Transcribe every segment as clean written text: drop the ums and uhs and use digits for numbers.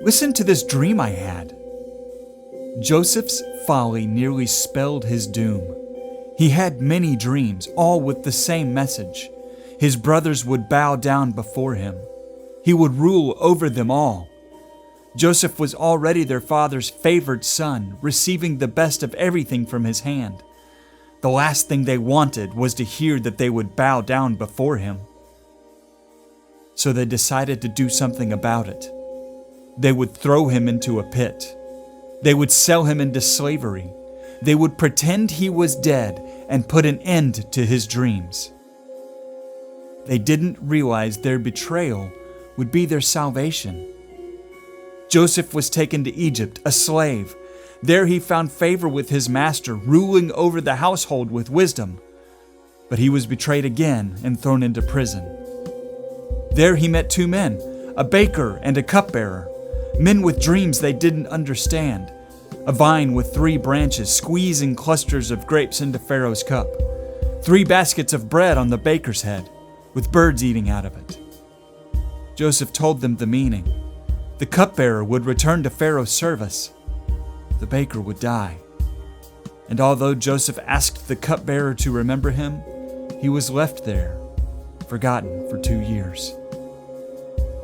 Listen to this dream I had." Joseph's folly nearly spelled his doom. He had many dreams, all with the same message. His brothers would bow down before him. He would rule over them all. Joseph was already their father's favored son, receiving the best of everything from his hand. The last thing they wanted was to hear that they would bow down before him. So they decided to do something about it. They would throw him into a pit. They would sell him into slavery. They would pretend he was dead and put an end to his dreams. They didn't realize their betrayal would be their salvation. Joseph was taken to Egypt, a slave. There he found favor with his master, ruling over the household with wisdom. But he was betrayed again and thrown into prison. There he met two men, a baker and a cupbearer, men with dreams they didn't understand. A vine with 3 branches squeezing clusters of grapes into Pharaoh's cup. 3 baskets of bread on the baker's head, with birds eating out of it. Joseph told them the meaning. The cupbearer would return to Pharaoh's service. The baker would die. And although Joseph asked the cupbearer to remember him, he was left there, forgotten for 2 years.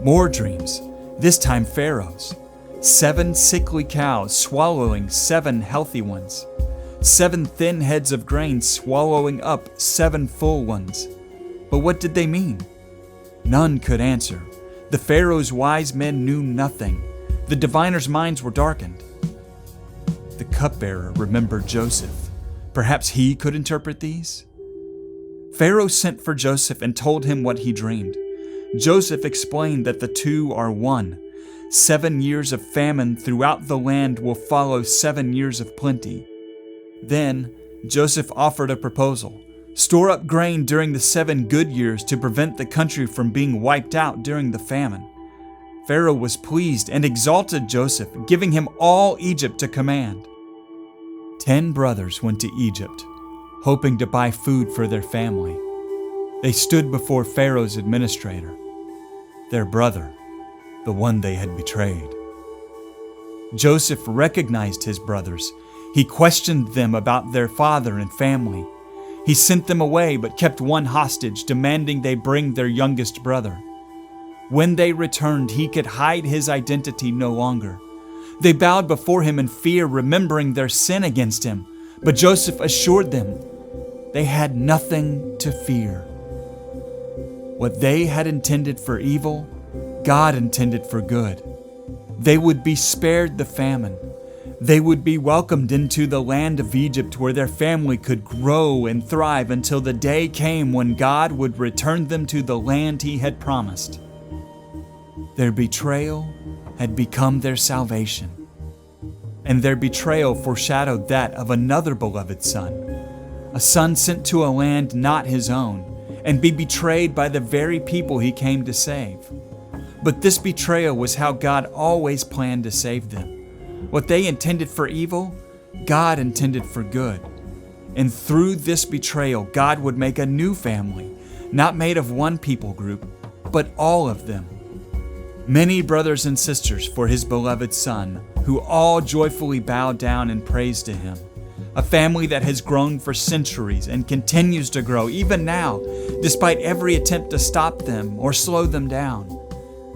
More dreams, this time Pharaoh's. 7 sickly cows swallowing 7 healthy ones. 7 thin heads of grain swallowing up 7 full ones. But what did they mean? None could answer. The Pharaoh's wise men knew nothing. The diviners' minds were darkened. The cupbearer remembered Joseph. Perhaps he could interpret these? Pharaoh sent for Joseph and told him what he dreamed. Joseph explained that the two are one. 7 years of famine throughout the land will follow 7 years of plenty. Then Joseph offered a proposal. Store up grain during the 7 good years to prevent the country from being wiped out during the famine. Pharaoh was pleased and exalted Joseph, giving him all Egypt to command. 10 brothers went to Egypt, hoping to buy food for their family. They stood before Pharaoh's administrator, their brother, the one they had betrayed. Joseph recognized his brothers. He questioned them about their father and family. He sent them away but kept one hostage, demanding they bring their youngest brother. When they returned, he could hide his identity no longer. They bowed before him in fear, remembering their sin against him. But Joseph assured them they had nothing to fear. What they had intended for evil, God intended for good. They would be spared the famine. They would be welcomed into the land of Egypt where their family could grow and thrive until the day came when God would return them to the land He had promised. Their betrayal had become their salvation, and their betrayal foreshadowed that of another beloved son, a son sent to a land not his own, and be betrayed by the very people he came to save. But this betrayal was how God always planned to save them. What they intended for evil, God intended for good. And through this betrayal, God would make a new family, not made of one people group, but all of them. Many brothers and sisters for His beloved Son, who all joyfully bow down and praise to Him. A family that has grown for centuries and continues to grow even now, despite every attempt to stop them or slow them down.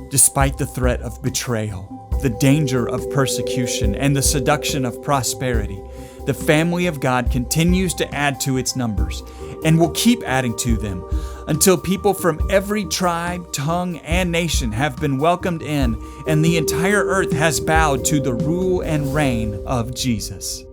Despite the threat of betrayal, the danger of persecution, and the seduction of prosperity, the family of God continues to add to its numbers and will keep adding to them until people from every tribe, tongue, and nation have been welcomed in, and the entire earth has bowed to the rule and reign of Jesus.